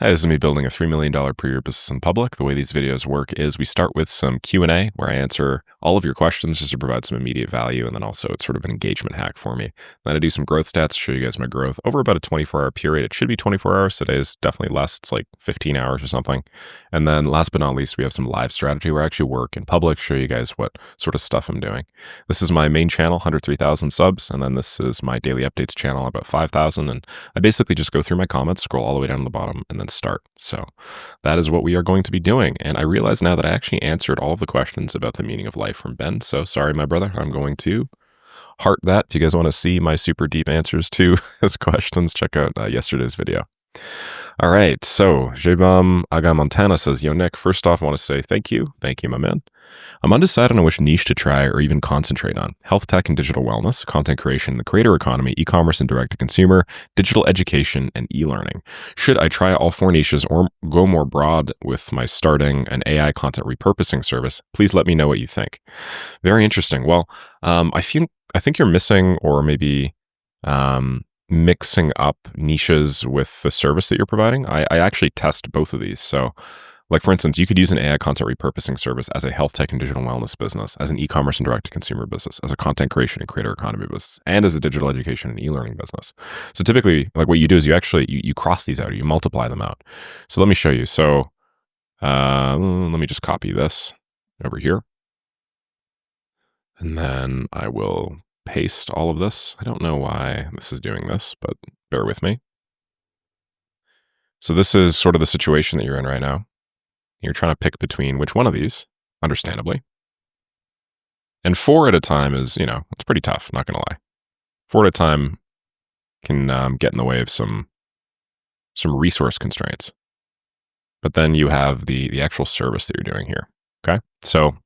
Hi, this is me building a $3 million per year business in public. The way these videos work is we start with some Q&A where I answer all of your questions just to provide some immediate value. And then also it's sort of an engagement hack for me. Then I do some growth stats to show you guys my growth over about a 24-hour period. It should be 24 hours. Today is definitely less. It's like 15 hours or something. And then last but not least, we have some live strategy where I actually work in public, show you guys what sort of stuff I'm doing. This is my main channel, 103,000 subs. And then this is my daily updates channel, about 5,000. And I basically just go through my comments, scroll all the way down to the bottom, and then start. So that is what we are going to be doing. And I realize now that I actually answered all of the questions about the meaning of life from Ben. So sorry, my brother, I'm going to heart that. If you guys want to see my super deep answers to his questions, check out yesterday's video. All right, so Jebam Aga Montana says, Yo, Nick, first off, I want to say thank you. Thank you, my man. I'm undecided on which niche to try or even concentrate on. Health tech and digital wellness, content creation, the creator economy, e-commerce and direct-to-consumer, digital education, and e-learning. Should I try all four niches or go more broad with my starting an AI content repurposing service? Please let me know what you think. Very interesting. Well, I think you're missing or maybe mixing up niches with the service that you're providing. I actually test both of these. So like, for instance, you could use an AI content repurposing service as a health tech and digital wellness business, as an e-commerce and direct-to-consumer business, as a content creation and creator economy business, and as a digital education and e-learning business. So typically, like what you do is you actually, you cross these out, or you multiply them out. So let me show you. So let me just copy this over here. And then I will paste all of this. I don't know why this is doing this, but bear with me. So this is sort of the situation that you're in right now. You're trying to pick between which one of these, understandably. And 4 at a time is, it's pretty tough, not going to lie. 4 at a time can get in the way of some resource constraints. But then you have the actual service that you're doing here, okay? So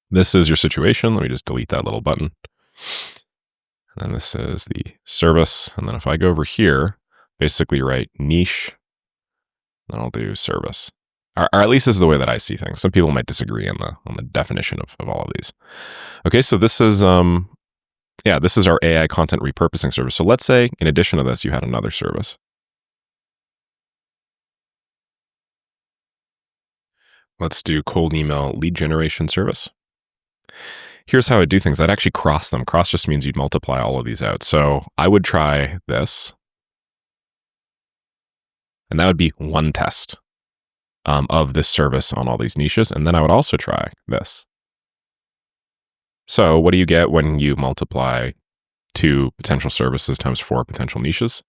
this is your situation. Let me just delete that little button. And then this is the service. And then if I go over here, basically write niche, then I'll do service. Or at least this is the way that I see things. Some people might disagree on the definition of all of these. Okay, so this is this is our AI content repurposing service. So let's say in addition to this, you had another service. Let's do cold email lead generation service. Here's how I do things. I'd actually cross them. Cross just means you'd multiply all of these out. So I would try this. And that would be one test of this service on all these niches. And then I would also try this. So what do you get when you multiply 2 potential services times 4 potential niches?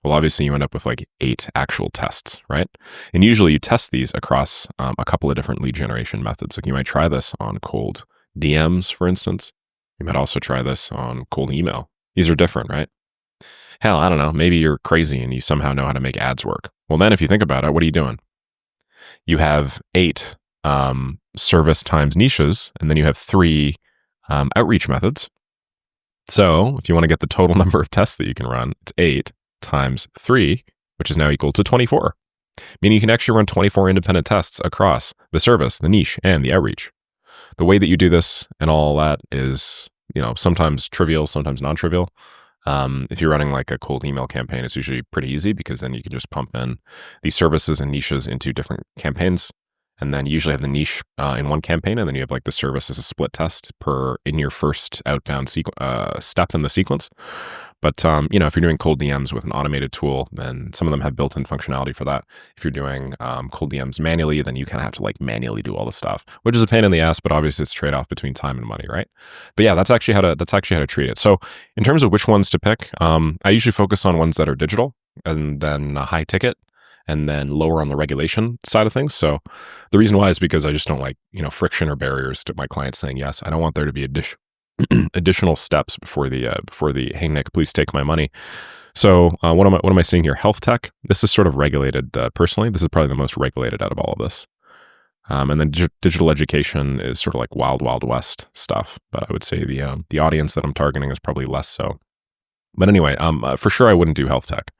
Well, obviously you end up with like 8 actual tests, right? And usually you test these across a couple of different lead generation methods. Like you might try this on cold DMs, for instance. You might also try this on cold email. These are different, right? Hell, I don't know. Maybe you're crazy and you somehow know how to make ads work. Well, then if you think about it, what are you doing? You have 8 service times niches, and then you have 3 outreach methods. So if you want to get the total number of tests that you can run, it's 8 times 3, which is now equal to 24. Meaning you can actually run 24 independent tests across the service, the niche, and the outreach. The way that you do this and all that is, sometimes trivial, sometimes non-trivial. If you're running like a cold email campaign, it's usually pretty easy because then you can just pump in these services and niches into different campaigns. And then you usually have the niche in one campaign, and then you have like the service as a split test in your first outbound step in the sequence. But, if you're doing cold DMs with an automated tool, then some of them have built-in functionality for that. If you're doing cold DMs manually, then you kind of have to like manually do all the stuff, which is a pain in the ass, but obviously it's a trade-off between time and money, right? But yeah, that's actually how to treat it. So in terms of which ones to pick, I usually focus on ones that are digital and then high ticket, and then lower on the regulation side of things. So the reason why is because I just don't like, friction or barriers to my clients saying yes. I don't want there to be additional steps before the hey Nick, please take my money. So what am I seeing here? Health tech. This is sort of regulated personally. This is probably the most regulated out of all of this. And then digital education is sort of like wild west stuff. But I would say the audience that I'm targeting is probably less so. But anyway, for sure I wouldn't do health tech.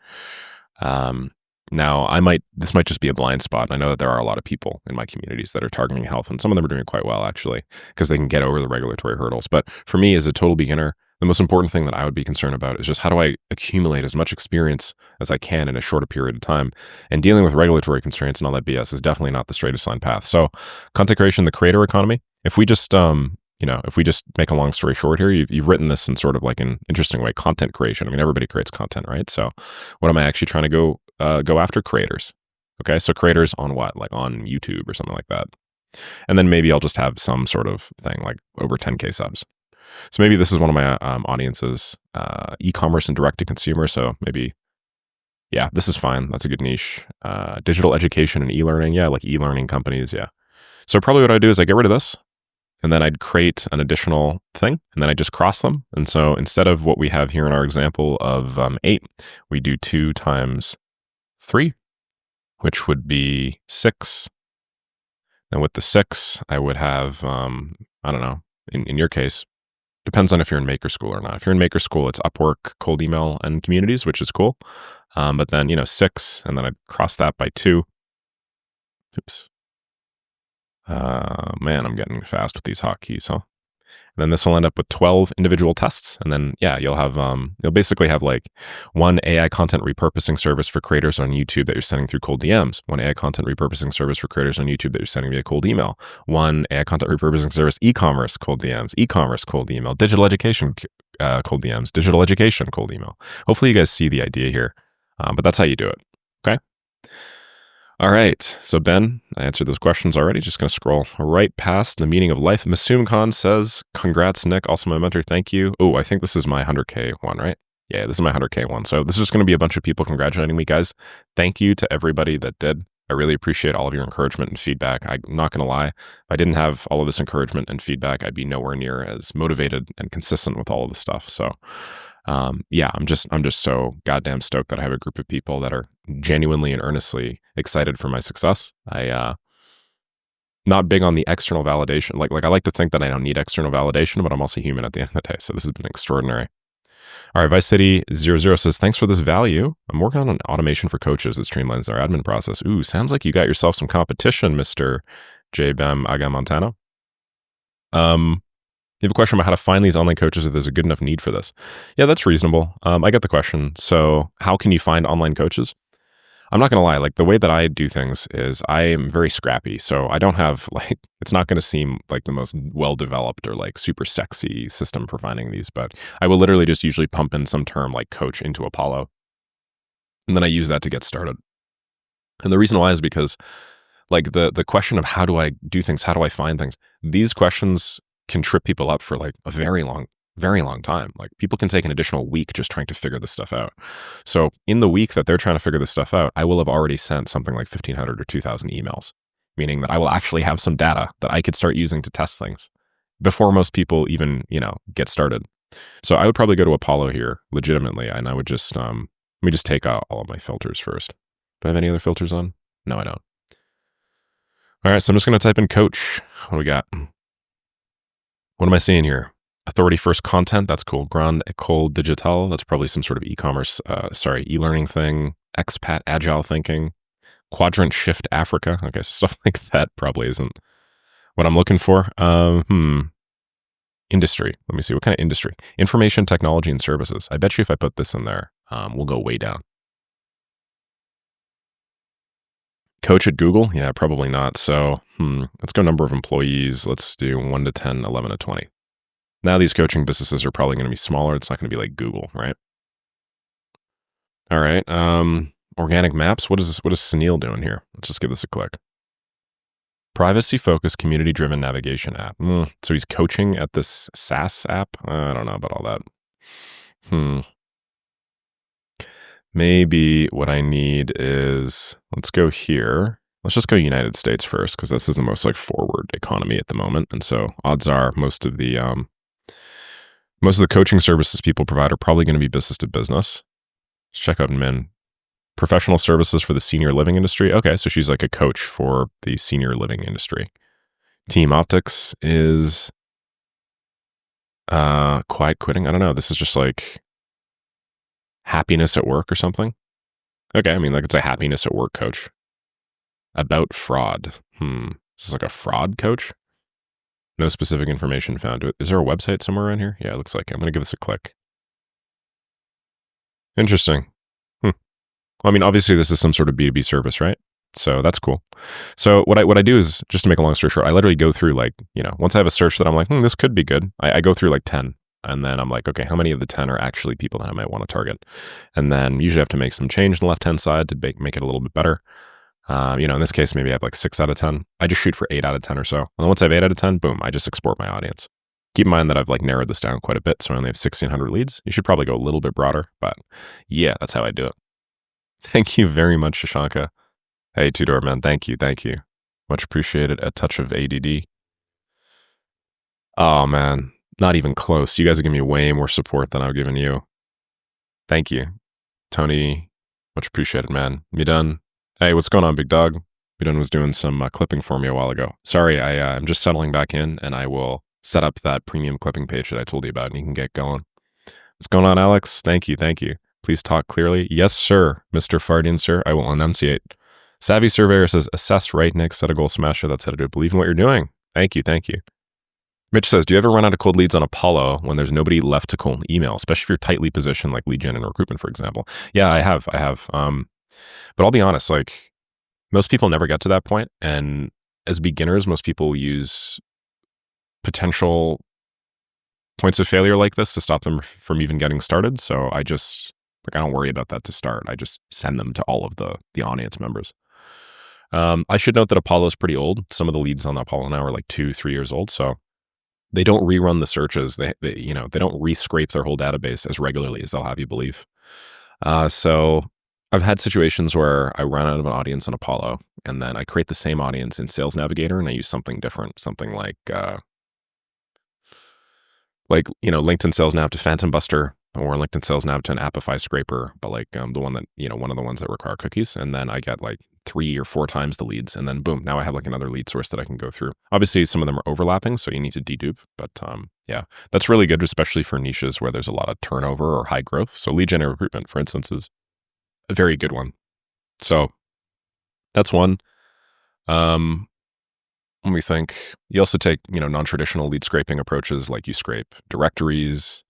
Now, this might just be a blind spot. I know that there are a lot of people in my communities that are targeting health, and some of them are doing quite well, actually, because they can get over the regulatory hurdles. But for me, as a total beginner, The most important thing that I would be concerned about is just how do I accumulate as much experience as I can in a shorter period of time? And dealing with regulatory constraints and all that BS is definitely not the straightest line path. So, content creation, the creator economy. If we just if we just make a long story short here, you've written this in sort of like an interesting way. Content creation. I mean, everybody creates content, right? So, what am I actually trying to go after? Creators. Okay, so creators on what? Like on YouTube or something like that. And then maybe I'll just have some sort of thing like over 10K subs. So maybe this is one of my audiences, e-commerce and direct to consumer. So maybe, yeah, this is fine. That's a good niche. Digital education and e-learning. Yeah, like e-learning companies. Yeah. So probably what I do is I get rid of this and then I'd create an additional thing and then I just cross them. And so instead of what we have here in our example of 8, we do 2 times 3, which would be 6. And with the 6, I would have, I don't know, in your case, depends on if you're in maker school or not. If you're in maker school, it's Upwork, cold email, and communities, which is cool. But then, 6, and then I'd cross that by 2. Oops. Man, I'm getting fast with these hotkeys, huh? And then this will end up with 12 individual tests. And then, yeah, you'll basically have like 1 AI content repurposing service for creators on YouTube that you're sending through cold DMs, 1 AI content repurposing service for creators on YouTube that you're sending via cold email, 1 AI content repurposing service, e-commerce cold DMs, e-commerce cold email, digital education cold DMs, digital education cold email. Hopefully you guys see the idea here, but that's how you do it. Okay. All right. So, Ben, I answered those questions already. Just going to scroll right past the meaning of life. Masum Khan says, congrats, Nick. Also my mentor. Thank you. Oh, I think this is my 100K one, right? Yeah, this is my 100K one. So this is just going to be a bunch of people congratulating me, guys. Thank you to everybody that did. I really appreciate all of your encouragement and feedback. I'm not going to lie. If I didn't have all of this encouragement and feedback, I'd be nowhere near as motivated and consistent with all of this stuff. So, yeah, I'm just so goddamn stoked that I have a group of people that are genuinely and earnestly excited for my success. Not big on the external validation. Like I like to think that I don't need external validation, but I'm also human at the end of the day. So this has been extraordinary. All right, Vice City 00 says, thanks for this value. I'm working on an automation for coaches that streamlines their admin process. Ooh, sounds like you got yourself some competition, Mr. JBEM Agamontano. You have a question about how to find these online coaches if there's a good enough need for this. Yeah, that's reasonable. I get the question. So how can you find online coaches? I'm not going to lie. Like the way that I do things is I am very scrappy. So I don't have like, it's not going to seem like the most well-developed or like super sexy system for finding these, but I will literally just usually pump in some term like coach into Apollo. And then I use that to get started. And the reason why is because like the question of how do I do things? How do I find things? These questions can trip people up for like a very long time. Like people can take an additional week just trying to figure this stuff out. So in the week that they're trying to figure this stuff out, I will have already sent something like 1,500 or 2,000 emails, meaning that I will actually have some data that I could start using to test things before most people even, get started. So I would probably go to Apollo here legitimately. And I would just, let me just take out all of my filters first. Do I have any other filters on? No, I don't. All right. So I'm just going to type in coach. What do we got? What am I seeing here? Authority first content. That's cool. Grande École Digitale. That's probably some sort of e-commerce, e-learning thing. Expat agile thinking. Quadrant shift Africa. Okay, so stuff like that probably isn't what I'm looking for. Industry. Let me see. What kind of industry? Information technology and services. I bet you if I put this in there, we'll go way down. Coach at Google? Yeah, probably not. So let's go number of employees. Let's do 1 to 10, 11 to 20. Now these coaching businesses are probably going to be smaller. It's not going to be like Google, right? All right. Organic maps. What is Sunil doing here? Let's just give this a click. Privacy-focused, community-driven navigation app. So he's coaching at this SaaS app? I don't know about all that. Maybe what I need is, let's go here. Let's just go United States first, because this is the most like forward economy at the moment. And so odds are most of the coaching services people provide are probably going to be business to business. Let's check out Min. Professional services for the senior living industry. Okay, so she's like a coach for the senior living industry. Team Optics is quiet quitting. I don't know. This is just like happiness at work or something. Okay, I mean, like it's a happiness at work coach. About fraud. This is like a fraud coach. No specific information found. Is there a website somewhere around here? Yeah, it looks like I'm going to give this a click. Interesting. Well, I mean, obviously this is some sort of B2B service, right? So that's cool. So what I do is, just to make a long story short, I literally go through like, once I have a search that I'm like, this could be good. I go through like 10, and then I'm like, okay, how many of the 10 are actually people that I might want to target? And then usually I have to make some change on the left-hand side to make it a little bit better. In this case, maybe I have like 6 out of 10. I just shoot for 8 out of 10 or so. And then once I have 8 out of 10, boom, I just export my audience. Keep in mind that I've like narrowed this down quite a bit, so I only have 1,600 leads. You should probably go a little bit broader, but yeah, that's how I do it. Thank you very much, Shashanka. Hey, Tudor, man. Thank you. Thank you. Much appreciated. A touch of ADD. Oh, man. Not even close. You guys are giving me way more support than I've given you. Thank you. Tony, much appreciated, man. Midun. Hey, what's going on, big dog? Midun was doing some clipping for me a while ago. Sorry, I'm just settling back in, and I will set up that premium clipping page that I told you about, and you can get going. What's going on, Alex? Thank you. Thank you. Please talk clearly. Yes, sir, Mr. Fardian, sir. I will enunciate. Savvy Surveyor says, assess right, Nick. Set a goal smasher. That's how to do it. Believe in what you're doing. Thank you. Thank you. Mitch says, do you ever run out of cold leads on Apollo when there's nobody left to cold email, especially if you're tightly positioned like lead gen and recruitment, for example? Yeah, I have. But I'll be honest, like most people never get to that point. And as beginners, most people use potential points of failure like this to stop them from even getting started. So I don't worry about that to start. I just send them to all of the audience members. I should note that Apollo is pretty old. Some of the leads on Apollo now are like 2-3 years old. So they don't rerun the searches. They don't rescrape their whole database as regularly as they'll have you believe. So I've had situations where I run out of an audience on Apollo, and then I create the same audience in Sales Navigator, and I use something different, something like LinkedIn Sales Nav to Phantom Buster, or LinkedIn Sales Nav to an Appify scraper, but like the one that, one of the ones that require cookies. And then I get like 3 or 4 times the leads. And then boom, now I have like another lead source that I can go through. Obviously, some of them are overlapping, so you need to dedupe. But yeah, that's really good, especially for niches where there's a lot of turnover or high growth. So lead gen and recruitment, for instance, is a very good one. So that's one. Let me think. You also take, non-traditional lead scraping approaches, like you scrape directories,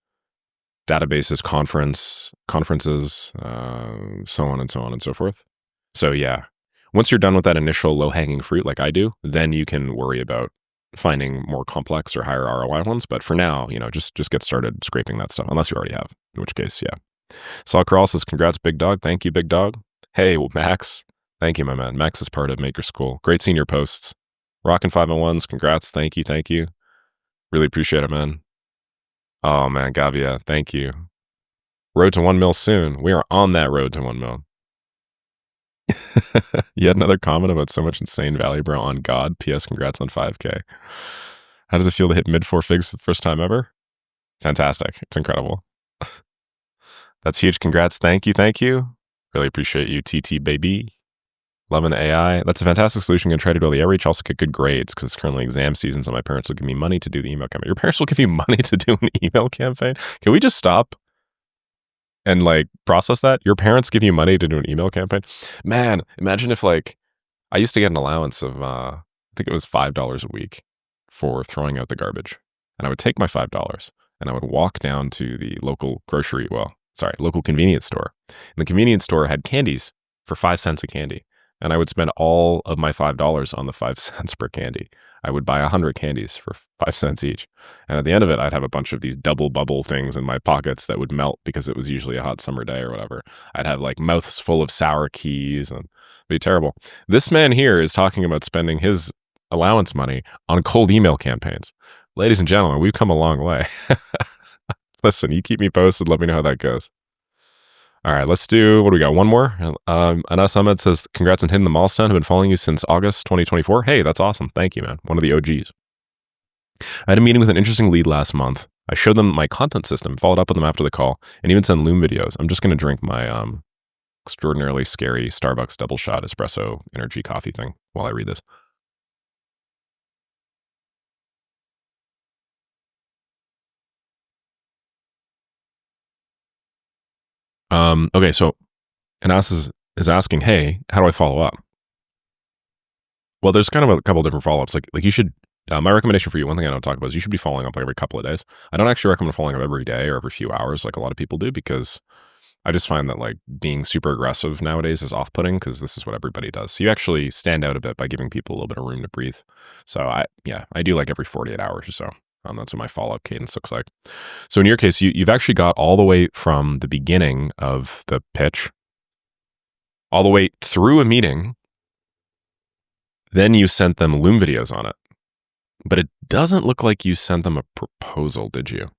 databases, conferences, so on and so on and so forth. So yeah, once you're done with that initial low-hanging fruit like I do, then you can worry about finding more complex or higher ROI ones. But for now, just get started scraping that stuff, unless you already have, in which case, yeah. Saul Carl says, congrats, big dog. Thank you, big dog. Hey, Max. Thank you, my man. Max is part of Maker School. Great seeing your posts. Rockin' 501s. Congrats. Thank you. Thank you. Really appreciate it, man. Oh, man. Gavia. Thank you. Road to 1 mil soon. We are on that road to 1 mil. Yet another comment about so much insane value, bro, on God. P.S. Congrats on 5K. How does it feel to hit mid 4 figs for the first time ever? Fantastic. It's incredible. That's huge. Congrats. Thank you. Thank you. Really appreciate you, TT baby. Loving AI. That's a fantastic solution. Going to try to do all the outreach. Also get good grades because it's currently exam season, so my parents will give me money to do the email campaign. Your parents will give you money to do an email campaign? Can we just stop and like process that? Your parents give you money to do an email campaign? Man, imagine if like I used to get an allowance of I think it was $5 a week for throwing out the garbage. And I would take my $5 and I would walk down to the local local convenience store. And the convenience store had candies for 5 cents a candy. And I would spend all of my $5 on the 5 cents per candy. I would buy 100 candies for 5 cents each. And at the end of it, I'd have a bunch of these double bubble things in my pockets that would melt because it was usually a hot summer day or whatever. I'd have like mouths full of sour keys and it'd be terrible. This man here is talking about spending his allowance money on cold email campaigns. Ladies and gentlemen, we've come a long way. Listen, you keep me posted. Let me know how that goes. All right, let's do, what do we got? One more? Anas Ahmed says, congrats on hitting the milestone. I've been following you since August 2024. Hey, that's awesome. Thank you, man. One of the OGs. I had a meeting with an interesting lead last month. I showed them my content system, followed up with them after the call, and even sent Loom videos. I'm just going to drink my extraordinarily scary Starbucks double shot espresso energy coffee thing while I read this. Okay, so Anas is asking, hey, how do I follow up? Well, there's kind of a couple different follow-ups. Like you should My recommendation for you, one thing I don't talk about is you should be following up like every couple of days. I don't actually recommend following up every day or every few hours like a lot of people do because I just find that like being super aggressive nowadays is off-putting because this is what everybody does. So you actually stand out a bit by giving people a little bit of room to breathe. So I do like every 48 hours or so. That's what my follow-up cadence looks like. So in your case, you've actually got all the way from the beginning of the pitch, all the way through a meeting. Then you sent them Loom videos on it. But it doesn't look like you sent them a proposal, did you?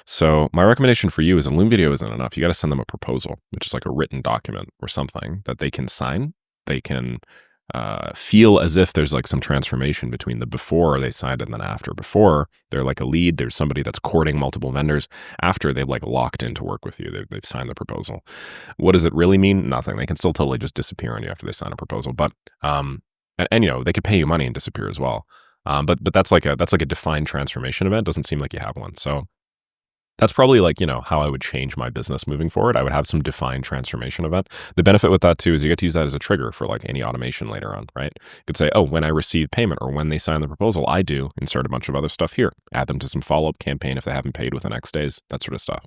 So my recommendation for you is a Loom video isn't enough. You got to send them a proposal, which is like a written document or something that they can sign. They can feel as if there's like some transformation between the before they signed and then after. Before, they're like a lead. There's somebody that's courting multiple vendors. After, they've like locked in to work with you. They've signed the proposal. What does it really mean? Nothing. They can still totally just disappear on you after they sign a proposal. But and you know, they could pay you money and disappear as well. But that's like a defined transformation event. Doesn't seem like you have one. So that's probably like, you know, how I would change my business moving forward. I would have some defined transformation event. The benefit with that too is you get to use that as a trigger for like any automation later on, right? You could say, oh, when I receive payment or when they sign the proposal, I do insert a bunch of other stuff here. Add them to some follow-up campaign if they haven't paid within X days, that sort of stuff.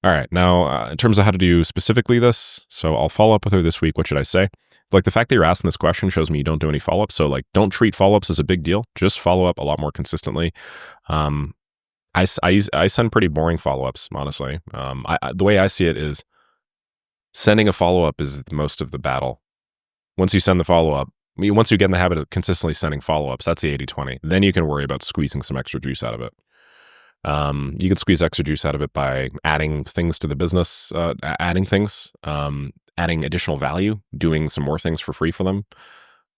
All right. Now, in terms of how to do specifically this, so I'll follow up with her this week. What should I say? Like the fact that you're asking this question shows me you don't do any follow-ups. So like don't treat follow-ups as a big deal. Just follow up a lot more consistently. I send pretty boring follow-ups, honestly. The way I see it is sending a follow-up is most of the battle. Once you send the follow-up, once you get in the habit of consistently sending follow-ups, that's the 80-20. Then you can worry about squeezing some extra juice out of it. You can squeeze extra juice out of it by adding things to the business, adding things, adding additional value, doing some more things for free for them.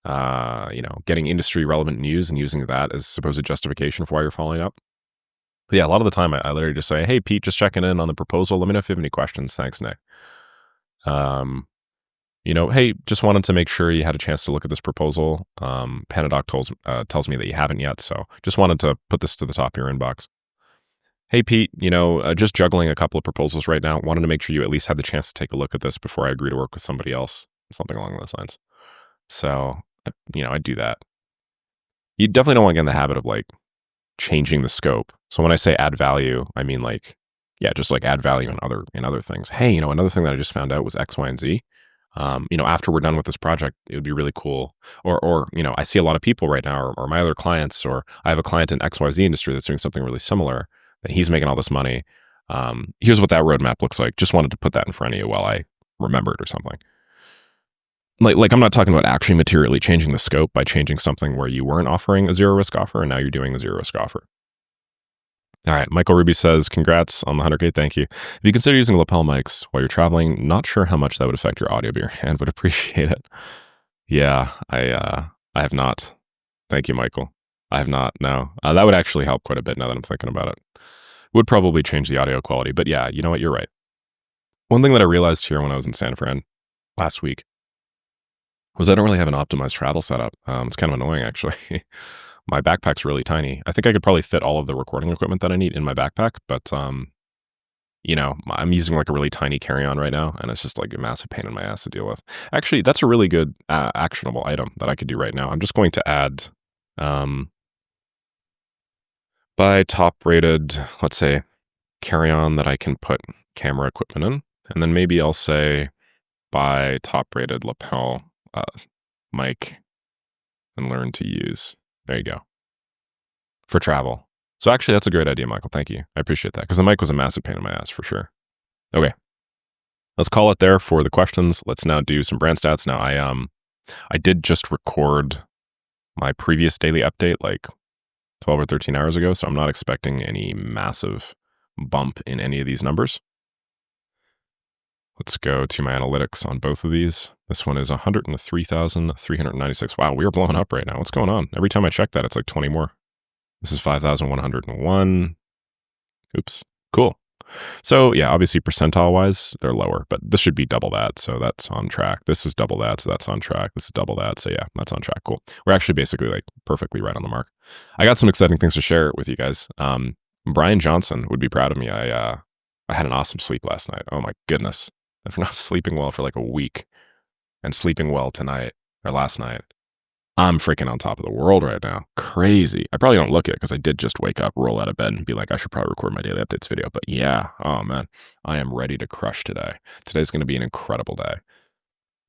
You know, getting industry relevant news and using that as supposed justification for why you're following up. But yeah, a lot of the time I literally just say, hey, Pete, just checking in on the proposal. Let me know if you have any questions. Thanks, Nick. You know, hey, just wanted to make sure you had a chance to look at this proposal. Panadoc tells me that you haven't yet. So just wanted to put this to the top of your inbox. Hey, Pete, you know, just juggling a couple of proposals right now. Wanted to make sure you at least had the chance to take a look at this before I agree to work with somebody else. Something along those lines. So, you know, I do that. You definitely don't want to get in the habit of like changing the scope. So when I say add value, I mean like, yeah, just like add value in other things. Hey, you know, another thing that I just found out was X, Y, and Z. You know, after we're done with this project, it would be really cool. Or you know, I see a lot of people right now, or my other clients, or I have a client in XYZ industry that's doing something really similar, that he's making all this money. Here's what that roadmap looks like. Just wanted to put that in front of you while I remembered or something. Like I'm not talking about actually materially changing the scope by changing something where you weren't offering a zero risk offer and now you're doing a zero risk offer. All right. Michael Ruby says, congrats on the 100K. Thank you. If you consider using lapel mics while you're traveling, not sure how much that would affect your audio, but your hand would appreciate it. Yeah, I have not. Thank you, Michael. I have not. No, that would actually help quite a bit now that I'm thinking about it. Would probably change the audio quality, but yeah, you know what? You're right. One thing that I realized here when I was in San Fran last week was I don't really have an optimized travel setup. It's kind of annoying, actually. My backpack's really tiny. I think I could probably fit all of the recording equipment that I need in my backpack, but you know, I'm using like a really tiny carry-on right now, and it's just like a massive pain in my ass to deal with. Actually, that's a really good actionable item that I could do right now. I'm just going to add by top-rated, let's say, carry-on that I can put camera equipment in, and then maybe I'll say buy top-rated lapel mic and learn to use. There you go. For travel. So actually, that's a great idea, Michael. Thank you. I appreciate that because the mic was a massive pain in my ass for sure. Okay. Let's call it there for the questions. Let's now do some brand stats. Now, I did just record my previous daily update like 12 or 13 hours ago, so I'm not expecting any massive bump in any of these numbers. Let's go to my analytics on both of these. This one is 103,396. Wow, we are blowing up right now. What's going on? Every time I check that, it's like 20 more. This is 5,101. Oops. Cool. So yeah, obviously percentile-wise, they're lower, but this should be double that, so that's on track. This was double that, so that's on track. This is double that, so yeah, that's on track. Cool. We're actually basically like perfectly right on the mark. I got some exciting things to share with you guys. Brian Johnson would be proud of me. I had an awesome sleep last night. Oh my goodness. After not sleeping well for like a week and sleeping well tonight or last night, I'm freaking on top of the world right now. Crazy. I probably don't look it because I did just wake up, roll out of bed, and be like, I should probably record my daily updates video. But yeah, oh man, I am ready to crush today. Today's going to be an incredible day.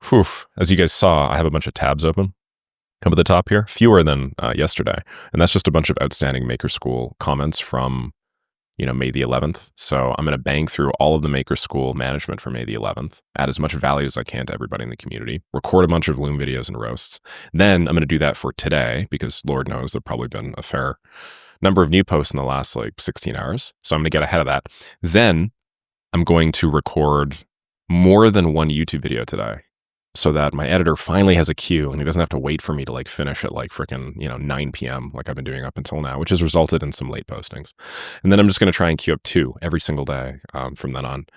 Whew. As you guys saw, I have a bunch of tabs open up at the top here, fewer than yesterday. And that's just a bunch of outstanding Maker School comments from, May the 11th. So I'm going to bang through all of the Maker School management for May the 11th, add as much value as I can to everybody in the community, record a bunch of Loom videos and roasts. Then I'm going to do that for today because Lord knows there've probably been a fair number of new posts in the last like 16 hours. So I'm going to get ahead of that. Then I'm going to record more than one YouTube video today, so that my editor finally has a queue and he doesn't have to wait for me to like finish at like freaking 9 p.m. like I've been doing up until now, which has resulted in some late postings. And then I'm just going to try and queue up 2 every single day from then on.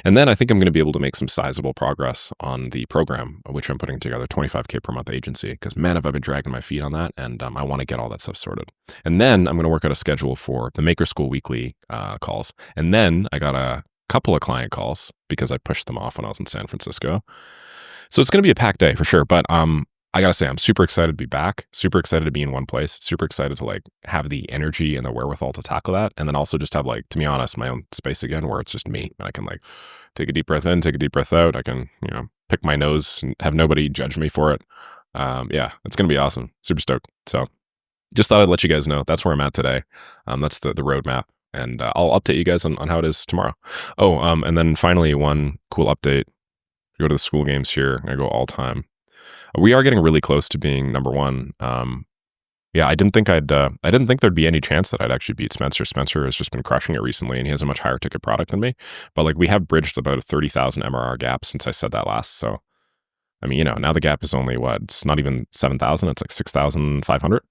And then I think I'm going to be able to make some sizable progress on the program, which I'm putting together, 25K per month agency, because man, have I been dragging my feet on that, and I want to get all that stuff sorted. And then I'm going to work out a schedule for the Maker School weekly calls. And then I got a couple of client calls because I pushed them off when I was in San Francisco. So it's going to be a packed day for sure. But I got to say, I'm super excited to be back, super excited to be in one place, super excited to like have the energy and the wherewithal to tackle that. And then also just have like, to be honest, my own space again, where it's just me and I can like take a deep breath in, take a deep breath out. I can, pick my nose and have nobody judge me for it. Yeah, it's going to be awesome. Super stoked. So just thought I'd let you guys know that's where I'm at today. That's the roadmap. And I'll update you guys on how it is tomorrow. Oh, and then finally, one cool update. Go to the school games here. I go all time. We are getting really close to being number one. Yeah, I didn't think there'd be any chance that I'd actually beat Spencer. Spencer has just been crushing it recently, and he has a much higher ticket product than me. But like we have bridged about a 30,000 MRR gap since I said that last. So, I mean, now the gap is only what? It's not even 7,000. It's like 6,500.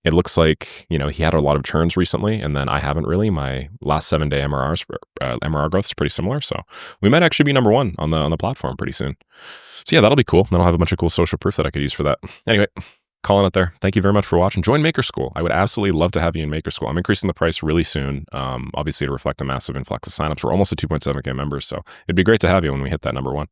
It looks like, he had a lot of churns recently, and then I haven't really. My last 7-day MRR growth is pretty similar. So we might actually be number one on the platform pretty soon. So yeah, that'll be cool. Then I'll have a bunch of cool social proof that I could use for that. Anyway, calling it there. Thank you very much for watching. Join Maker School. I would absolutely love to have you in Maker School. I'm increasing the price really soon, obviously to reflect the massive influx of signups. We're almost at 2.7K members. So it'd be great to have you when we hit that number one.